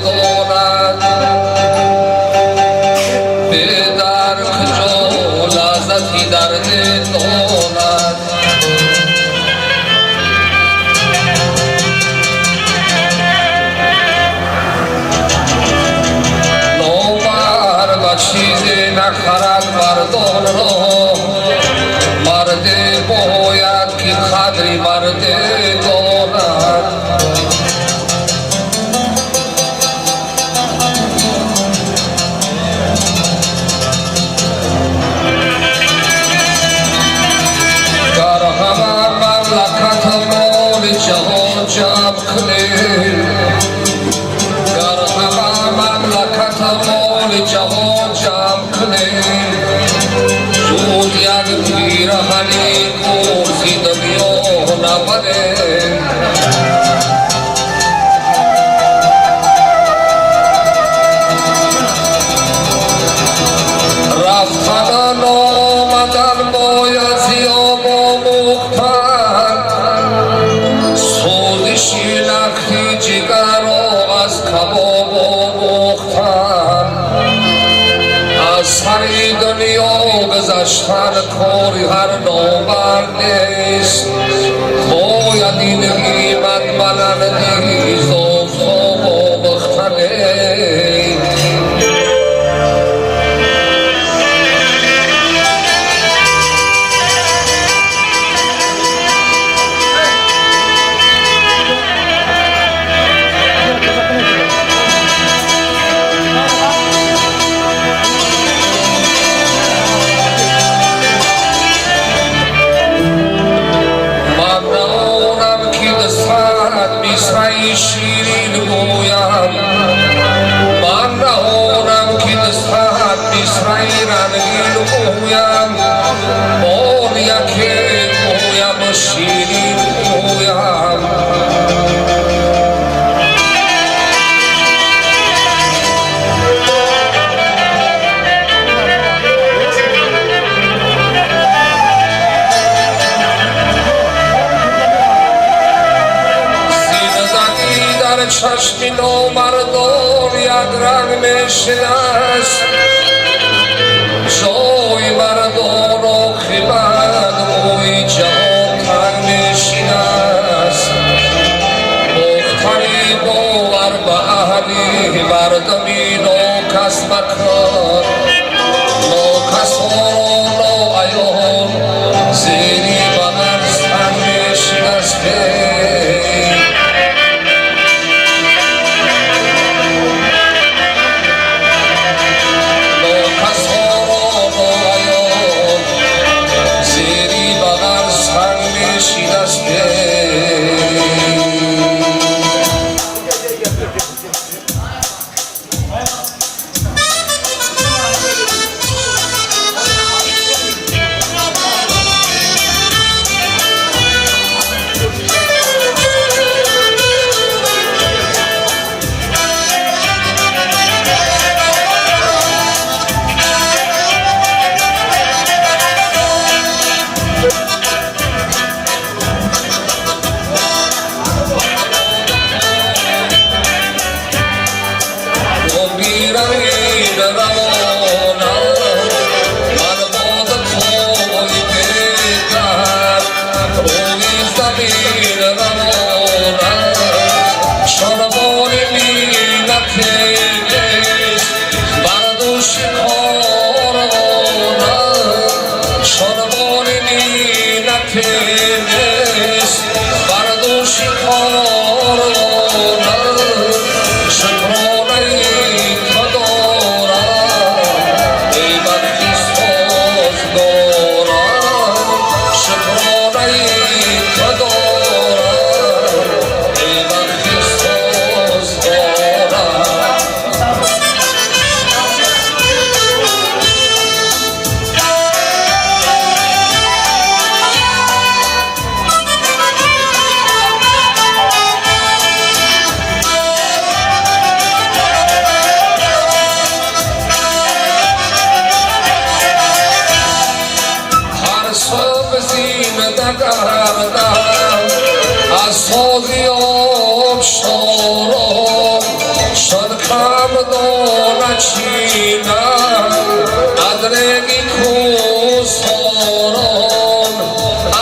دارد به در کجا لذتی درد دارد نامرد چیزی نخرد مردان را مرد باید که قدری مرد دارد گر همه مملکت مال جهان جمع کنیم گر همه مملکت مال جهان جمع کنیم زود یک پیرهنی کرسی دنیا نبریم رفتن آمدن باید زیاب آموختن سوزشی لختی جگر را از کباب آموختن از سر دنیا گذشتن کاری هر نامرد نیست باید این قیمت بلندی زافتاب آموختنه شیرین گویم من نهانم که دستت بیسرای رنگین گویم آن یکی گویم شیرین گویم چشمی نامردان یک رنگ میشنست جای مردان عاقبت روی جهان تنگ میشنست مختری باور به اهلی مردمی ناکس مکن ناکس ها ناعیان زیری بغل تنگ میشنست چینم ادرگی خوزارم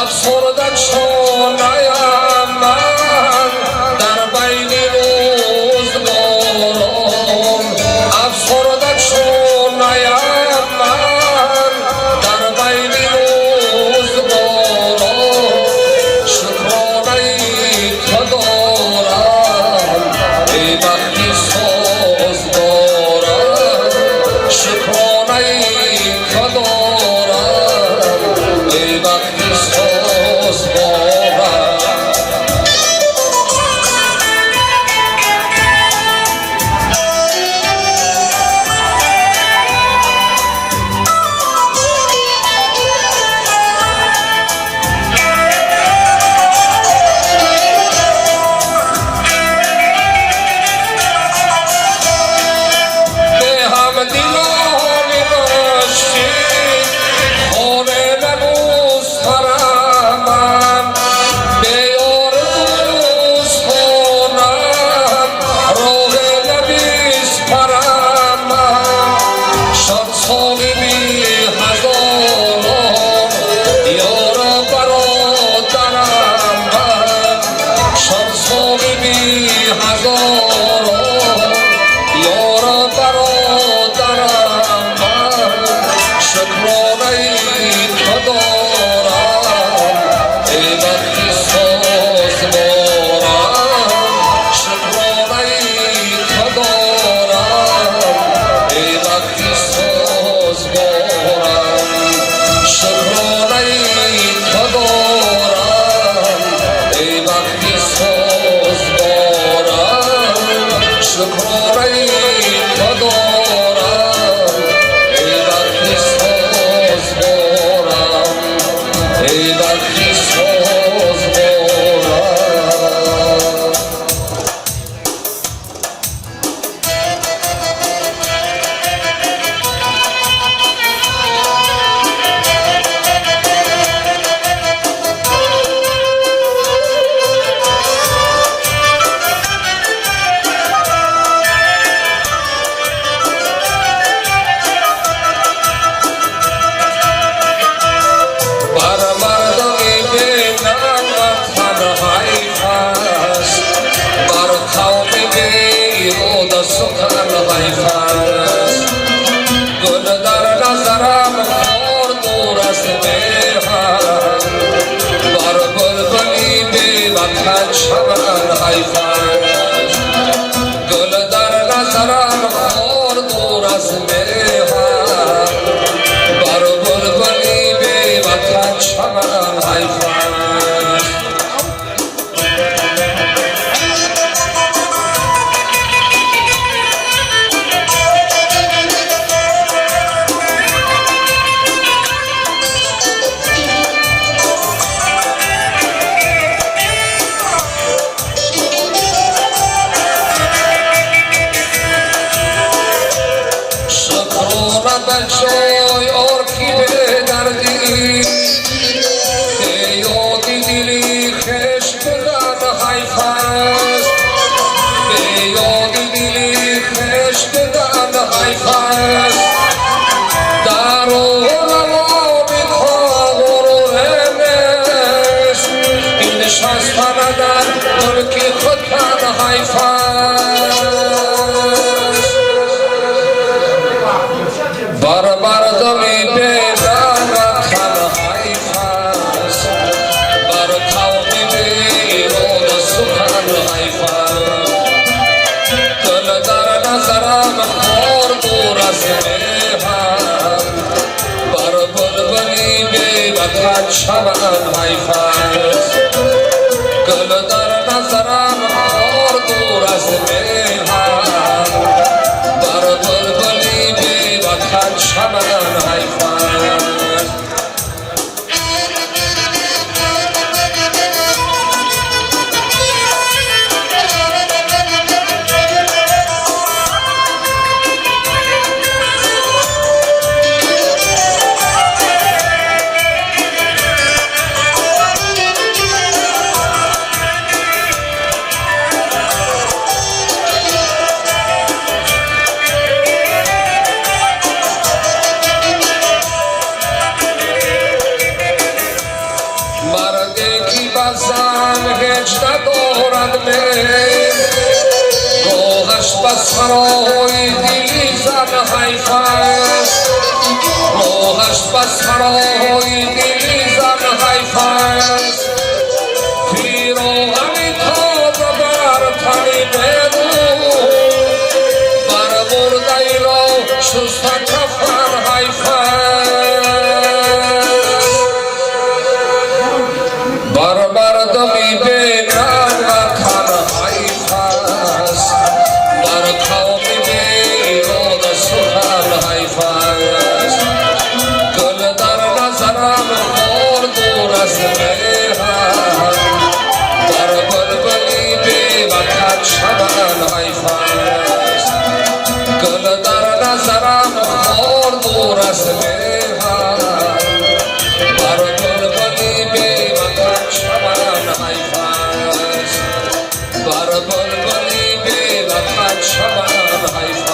افسرده چونایم من در بین روزگارم افسرده چونایم من در بین روزگارم شکرانه تو دارم ای بختی ساز دارم شکرانه تو دارم ای بختی ساز دارم بسرای دلی زن حیفش راهش بسرای دلی زن حیفش پیراهنی تازه بر تنی بدو بر مرده را شست کفن حیفش بر مردمی بینم وطن حیفش بر قومی بیرون سخن حیفش گل در نظرم خور دور از مهر بر بلبلی بی وطن شمن حیفش گل در نظرم خور دور از مهر بر بلبلی بی وطن شمن حیفش بر بلبلی بی وطن شمن حیفش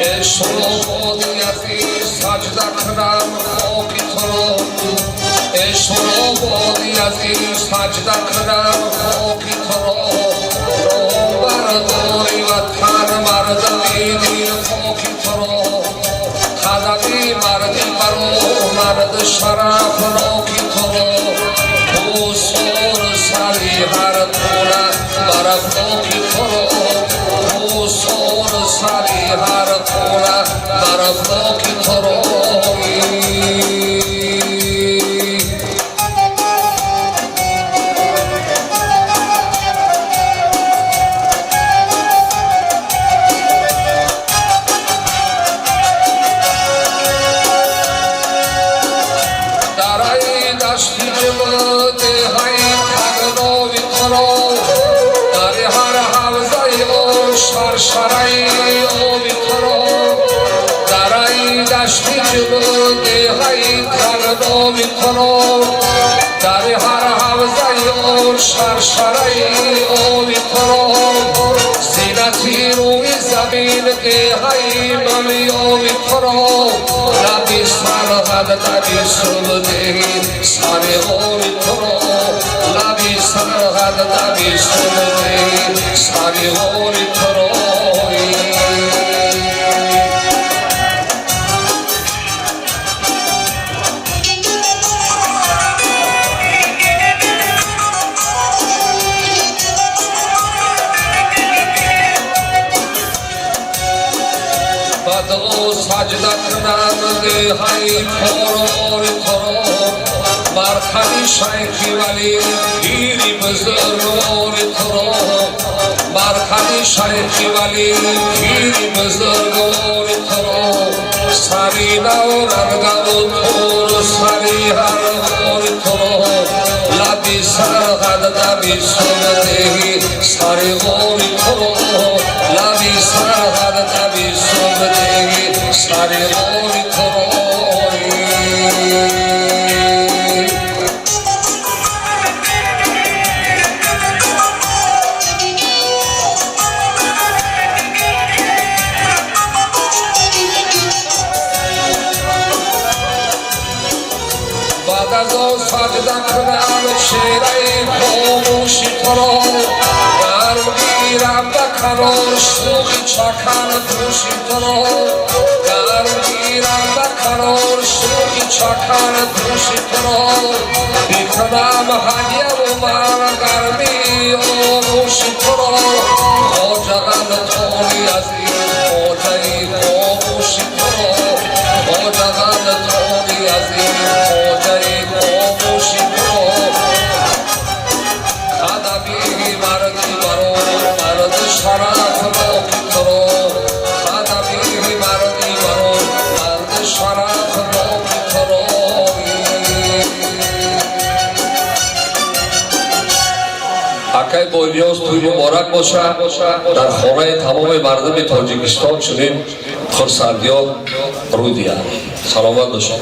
عشق و عزیز سجده کنم خاکی تو را عشق و عزیز سجده کنم خاکی تو را برداری وطن مردمی دین خاکی تو را قدمی مردی برو مرد شرف راکی تو را حضور سری هر خونه برف خاکی تو را حضور سری هر خونه برف خاکی تو را دشتی جمده های تگناوی ترا در هر حوزه او شرشرای آبی ترا در این دشتی جمده های تگناوی ترا در هر حوزه او شرشرای آبی ترا زینتی روی زمین که های ممیابی ترا لبی سرغد لبی سرده ساری غوری ترا لبی سرغد لبی سرده ساری غوری ترا بدو سجده کنم های پرور ترا مرخدی شیخی ولی پیری بزرگوار ترا مرخدی شیخی ولی پیری بزرگوار ترا سری نورنگم و تور سری هر غور ترا لبی سرغد لبی سردهی سری غور ترا لبی سرغد لبی سردهی سری غور ترا بعد از آن سجده کنم شیره خاموشی ترا گرم گیرم به کنار شوخی چکن دوشی ترا گرم گیرم به کنار شوخی چکن دوشی ترا بیکنم هدیه و من گرمی آغوشی ترا خواجه تانی عزیز خواجه خاموشی ترا خواجه تانی عزیز خواجه خاموشی ترا خدمی مردی برو مرد شرف راکی ترا خدمی مردی برو مرد شرف راکی ترا حقای بولیاز توی مبارک باشه در خانه تمام مردم تاجیکستان چنین خرسندی‌ها روی دیگر سلامت باشید.